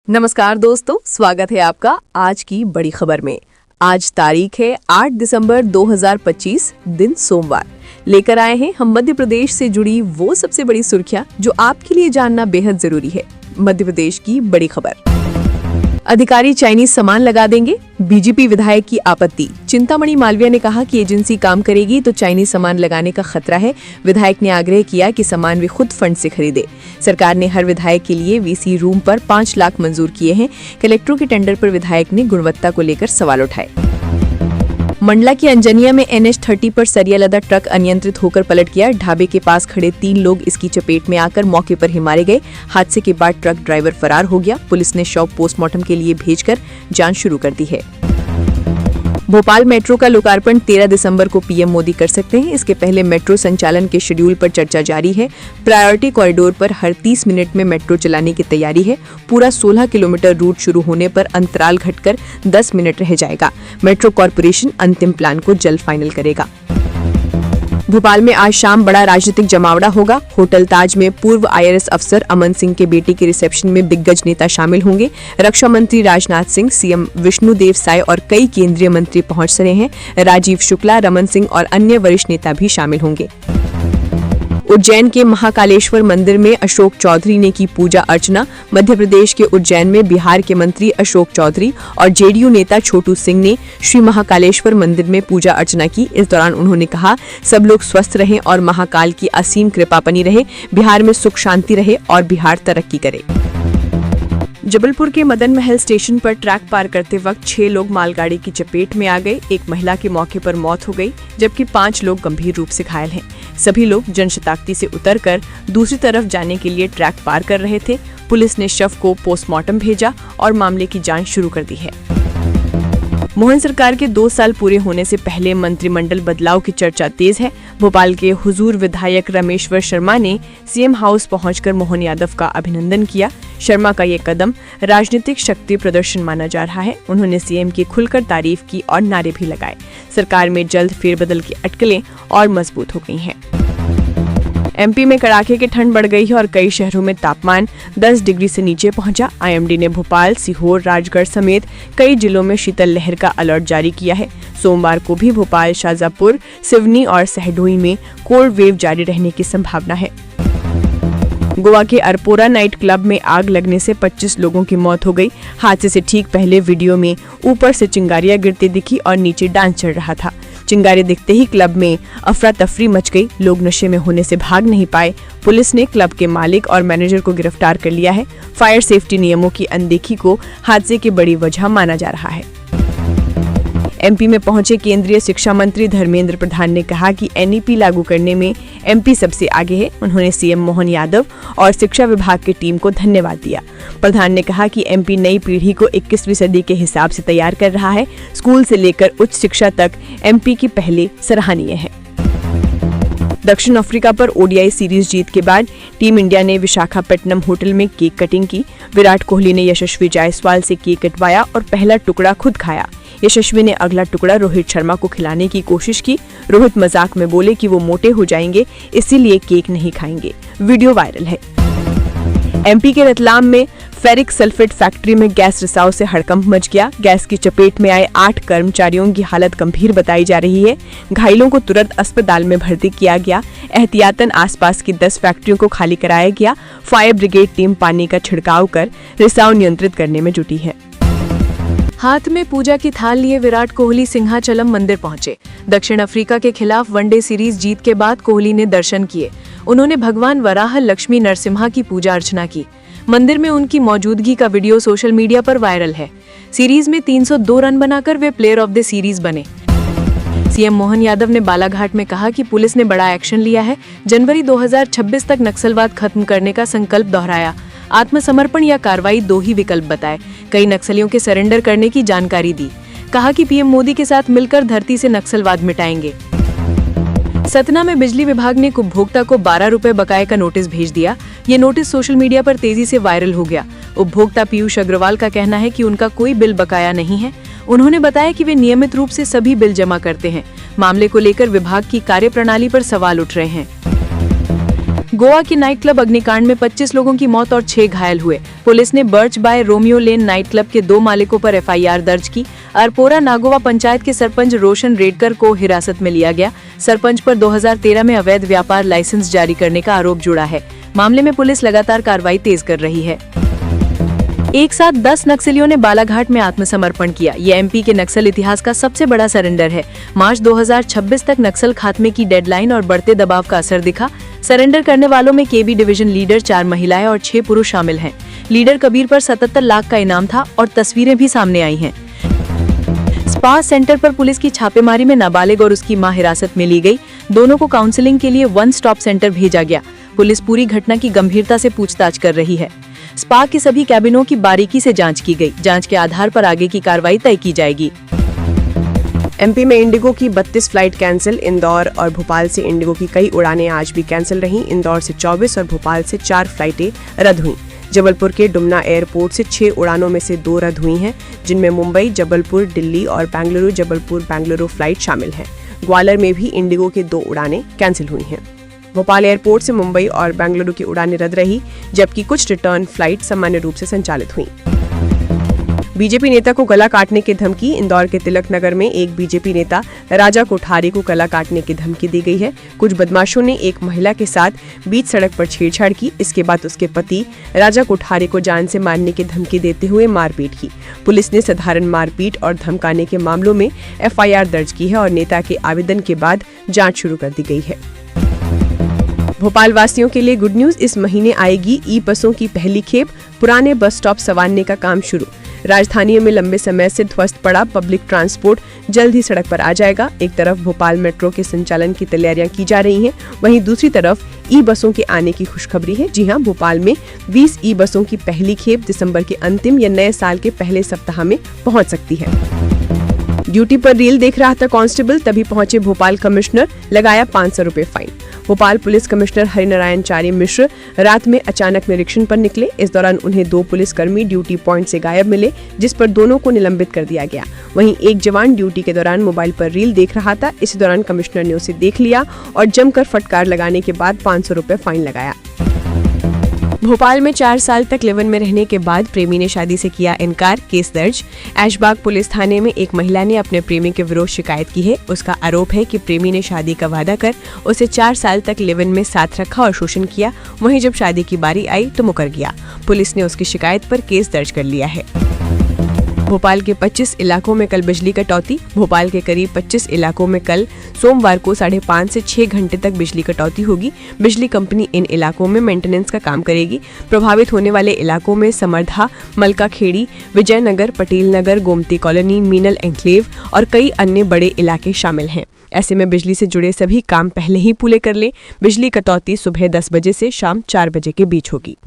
नमस्कार दोस्तों, स्वागत है आपका आज की बड़ी खबर में। आज तारीख है 8 दिसंबर 2025, दिन सोमवार। लेकर आए हैं हम मध्य प्रदेश से जुड़ी वो सबसे बड़ी सुर्खियां जो आपके लिए जानना बेहद जरूरी है। मध्य प्रदेश की बड़ी खबर। अधिकारी चाइनीज सामान लगा देंगे, बीजेपी विधायक की आपत्ति। चिंतामणि मालविया ने कहा कि एजेंसी काम करेगी तो चाइनीज सामान लगाने का खतरा है। विधायक ने आग्रह किया कि सामान वे खुद फंड से खरीदे। सरकार ने हर विधायक के लिए वीसी रूम पर 5 लाख मंजूर किए हैं। कलेक्टरों के टेंडर पर विधायक ने गुणवत्ता को लेकर सवाल उठाए। मंडला की अंजनिया में NH30 पर सरिया लदा ट्रक अनियंत्रित होकर पलट गया। ढाबे के पास खड़े 3 लोग इसकी चपेट में आकर मौके पर ही मारे गए। हादसे के बाद ट्रक ड्राइवर फरार हो गया। पुलिस ने शव पोस्टमार्टम के लिए भेजकर जांच शुरू कर दी है। भोपाल मेट्रो का लोकार्पण 13 दिसंबर को पीएम मोदी कर सकते हैं। इसके पहले मेट्रो संचालन के शेड्यूल पर चर्चा जारी है। प्रायोरिटी कॉरिडोर पर हर 30 मिनट में मेट्रो चलाने की तैयारी है। पूरा 16 किलोमीटर रूट शुरू होने पर अंतराल घटकर 10 मिनट रह जाएगा। मेट्रो कॉर्पोरेशन अंतिम प्लान को जल्द फाइनल करेगा। भोपाल में आज शाम बड़ा राजनीतिक जमावड़ा होगा। होटल ताज में पूर्व IRS अफसर अमन सिंह के बेटे के रिसेप्शन में दिग्गज नेता शामिल होंगे। रक्षा मंत्री राजनाथ सिंह, CM विष्णुदेव साय और कई केंद्रीय मंत्री पहुंच रहे हैं। राजीव शुक्ला, रमन सिंह और अन्य वरिष्ठ नेता भी शामिल होंगे। उज्जैन के महाकालेश्वर मंदिर में अशोक चौधरी ने की पूजा अर्चना। मध्य प्रदेश के उज्जैन में बिहार के मंत्री अशोक चौधरी और JDU नेता छोटू सिंह ने श्री महाकालेश्वर मंदिर में पूजा अर्चना की। इस दौरान उन्होंने कहा, सब लोग स्वस्थ रहें और महाकाल की असीम कृपा बनी रहे। बिहार में सुख शांति रहे और बिहार तरक्की करे। जबलपुर के मदन महल स्टेशन पर ट्रैक पार करते वक्त 6 लोग मालगाड़ी की चपेट में आ गए। एक महिला की मौके पर मौत हो गई, जबकि 5 लोग गंभीर रूप से घायल हैं। सभी लोग जनशताब्दी से उतरकर दूसरी तरफ जाने के लिए ट्रैक पार कर रहे थे। पुलिस ने शव को पोस्टमार्टम भेजा और मामले की जांच शुरू कर दी है। मोहन सरकार के 2 साल पूरे होने से पहले मंत्रिमंडल बदलाव की चर्चा तेज है। भोपाल के हुजूर विधायक रमेश्वर शर्मा ने CM हाउस पहुंचकर मोहन यादव का अभिनंदन किया। शर्मा का ये कदम राजनीतिक शक्ति प्रदर्शन माना जा रहा है। उन्होंने CM की खुलकर तारीफ की और नारे भी लगाए। सरकार में जल्द फेरबदल की अटकलें और मजबूत हो गई हैं। MP में कड़ाके की ठंड बढ़ गई है और कई शहरों में तापमान 10 डिग्री से नीचे पहुंचा। IMD ने भोपाल, सीहोर, राजगढ़ समेत कई जिलों में शीतल लहर का अलर्ट जारी किया है। सोमवार को भी भोपाल, शाजापुर, सिवनी और सहडोई में कोल्ड वेव जारी रहने की संभावना है। गोवा के अरपोरा नाइट क्लब में आग लगने से 25 लोगों की मौत हो गई। हादसे से ठीक पहले वीडियो में ऊपर से चिंगारियां गिरती दिखी और नीचे डांस चल रहा था। चिंगारी दिखते ही क्लब में अफरा तफरी मच गई। लोग नशे में होने से भाग नहीं पाए। पुलिस ने क्लब के मालिक और मैनेजर को गिरफ्तार कर लिया है। फायर सेफ्टी नियमों की अनदेखी को हादसे की बड़ी वजह माना जा रहा है। MP में पहुंचे केंद्रीय शिक्षा मंत्री धर्मेंद्र प्रधान ने कहा कि NEP लागू करने में MP सबसे आगे है। उन्होंने CM मोहन यादव और शिक्षा विभाग की टीम को धन्यवाद दिया। प्रधान ने कहा कि MP नई पीढ़ी को 21वीं सदी के हिसाब से तैयार कर रहा है। स्कूल से लेकर उच्च शिक्षा तक MP की पहले सराहनीय है। दक्षिण अफ्रीका पर ODI सीरीज जीत के बाद टीम इंडिया ने विशाखापट्टनम होटल में केक कटिंग की। विराट कोहली ने यशस्वी जायसवाल से केक कटवाया और पहला टुकड़ा खुद खाया। यशस्वी ने अगला टुकड़ा रोहित शर्मा को खिलाने की कोशिश की। रोहित मजाक में बोले कि वो मोटे हो जाएंगे, इसीलिए केक नहीं खाएंगे। वीडियो वायरल है। MP के रतलाम में फेरिक सल्फेट फैक्ट्री में गैस रिसाव से हड़कंप मच गया। गैस की चपेट में आए 8 कर्मचारियों की हालत गंभीर बताई जा रही है। घायलों को तुरंत अस्पताल में भर्ती किया गया। एहतियातन आसपास की 10 फैक्ट्रियों को खाली कराया गया। फायर ब्रिगेड टीम पानी का छिड़काव कर रिसाव नियंत्रित करने में जुटी है। हाथ में पूजा की थाल लिए विराट कोहली सिंहाचलम मंदिर पहुंचे। दक्षिण अफ्रीका के खिलाफ वनडे सीरीज जीत के बाद कोहली ने दर्शन किए। उन्होंने भगवान वराह लक्ष्मी नरसिम्हा की पूजा अर्चना की। मंदिर में उनकी मौजूदगी का वीडियो सोशल मीडिया पर वायरल है। सीरीज में 302 रन बनाकर वे प्लेयर ऑफ द सीरीज बने। CM मोहन यादव ने बालाघाट में कहा कि पुलिस ने बड़ा एक्शन लिया है। जनवरी 2026 तक नक्सलवाद खत्म करने का संकल्प दोहराया। आत्मसमर्पण या कार्रवाई 2 ही विकल्प बताए। कई नक्सलियों के सरेंडर करने की जानकारी दी। कहा कि PM मोदी के साथ मिलकर धरती से नक्सलवाद मिटाएंगे। सतना में बिजली विभाग ने उपभोक्ता को 12 रुपए बकाये का नोटिस भेज दिया। ये नोटिस सोशल मीडिया पर तेजी से वायरल हो गया। उपभोक्ता पीयूष अग्रवाल का कहना है कि उनका कोई बिल बकाया नहीं है। उन्होंने बताया कि वे नियमित रूप से सभी बिल जमा करते हैं। मामले को लेकर विभाग की कार्यप्रणाली पर सवाल उठ रहे हैं। गोवा के नाइट क्लब अग्निकांड में 25 लोगों की मौत और 6 घायल हुए। पुलिस ने Birch by Romeo Lane night club के 2 मालिकों पर एफआईआर दर्ज की। अरपोरा नागोवा पंचायत के सरपंच रोशन रेडकर को हिरासत में लिया गया। सरपंच पर 2013 में अवैध व्यापार लाइसेंस जारी करने का आरोप जुड़ा है। मामले में पुलिस लगातार कार्रवाई तेज कर रही है। एक साथ 10 नक्सलियों ने बालाघाट में आत्मसमर्पण किया। ये एमपी के नक्सल इतिहास का सबसे बड़ा सरेंडर है। मार्च 2026 तक नक्सल खात्मे की डेडलाइन और बढ़ते दबाव का असर दिखा। सरेंडर करने वालों में केबी डिवीजन लीडर 4 महिलाएं और 6 पुरुष शामिल हैं। लीडर कबीर पर 77 लाख का इनाम था और तस्वीरें भी सामने आई हैं। स्पा सेंटर पर पुलिस की छापेमारी में नाबालिग और उसकी मां हिरासत में ली गई। दोनों को काउंसलिंग के लिए वन स्टॉप सेंटर भेजा गया। पुलिस पूरी घटना की गंभीरता से पूछताछ कर रही है। स्पा के सभी कैबिनों की बारीकी से जांच की गई। जांच के आधार पर आगे की कार्रवाई तय की जाएगी। एमपी में इंडिगो की 32 फ्लाइट कैंसिल। इंदौर और भोपाल से इंडिगो की कई उड़ानें आज भी कैंसिल रहीं। इंदौर से 24 और भोपाल से 4 फ्लाइटें रद्द हुईं। जबलपुर के डुमना एयरपोर्ट से 6 उड़ानों में से 2 रद्द हुई हैं, जिनमें मुंबई, जबलपुर, दिल्ली और बेंगलुरु जबलपुर बेंगलुरु फ्लाइट शामिल हैं। ग्वालियर में भी इंडिगो की 2 उड़ानें कैंसिल हुई हैं। भोपाल एयरपोर्ट से मुंबई और बेंगलुरु की उड़ानें रद्द रही, जबकि कुछ रिटर्न फ्लाइट सामान्य रूप से संचालित हुई। बीजेपी नेता को गला काटने की धमकी। इंदौर के तिलक नगर में एक बीजेपी नेता राजा कोठारी को गला काटने की धमकी दी गई है। कुछ बदमाशों ने एक महिला के साथ बीच सड़क पर छेड़छाड़ की। इसके बाद उसके पति राजा कोठारी को जान से मारने की धमकी देते हुए मारपीट की। पुलिस ने साधारण मारपीट और धमकाने के मामलों में एफआईआर दर्ज की है और नेता के आवेदन के बाद जाँच शुरू कर दी गई है। भोपाल वासियों के लिए गुड न्यूज। इस महीने आएगी ई बसों की पहली खेप। पुराने बस स्टॉप संवारने का काम शुरू। राजधानी में लंबे समय से ध्वस्त पड़ा पब्लिक ट्रांसपोर्ट जल्द ही सड़क पर आ जाएगा। एक तरफ भोपाल मेट्रो के संचालन की तैयारियां की जा रही हैं, वहीं दूसरी तरफ ई बसों के आने की खुशखबरी है। जी हां, भोपाल में 20 ई बसों की पहली खेप दिसंबर के अंतिम या नए साल के पहले सप्ताह में पहुंच सकती है। ड्यूटी पर रील देख रहा था कांस्टेबल, तभी पहुंचे भोपाल कमिश्नर, लगाया 500 रुपए fine. Bhopal police commissioner Harinarayan Chari Mishra रात में अचानक निरीक्षण पर निकले। इस दौरान उन्हें 2 पुलिसकर्मी ड्यूटी पॉइंट से गायब मिले, जिस पर दोनों को निलंबित कर दिया गया। वहीं एक जवान ड्यूटी के दौरान मोबाइल पर रील देख रहा था। इसी दौरान कमिश्नर ने उसे देख लिया और जमकर फटकार लगाने के बाद 500 रुपए फाइन लगाया। भोपाल में 4 साल तक लिव इन में रहने के बाद प्रेमी ने शादी से किया इनकार, केस दर्ज। ऐशबाग पुलिस थाने में एक महिला ने अपने प्रेमी के विरुद्ध शिकायत की है। उसका आरोप है कि प्रेमी ने शादी का वादा कर उसे 4 साल तक लिव इन में साथ रखा और शोषण किया। वहीं जब शादी की बारी आई तो मुकर गया। पुलिस ने उसकी शिकायत पर केस दर्ज कर लिया है। भोपाल के 25 इलाकों में कल बिजली कटौती। भोपाल के करीब 25 इलाकों में कल सोमवार को 5.5 से 6 घंटे तक बिजली कटौती होगी। बिजली कंपनी इन इलाकों में मेंटेनेंस का काम करेगी। प्रभावित होने वाले इलाकों में समर्धा, मलकाखेड़ी, विजयनगर, पटेल नगर, गोमती कॉलोनी, मीनल एन्क्लेव और कई अन्य बड़े इलाके शामिल हैं। ऐसे में बिजली से जुड़े सभी काम पहले ही पूरे कर लें। बिजली कटौती सुबह 10 बजे से शाम 4 बजे के बीच होगी।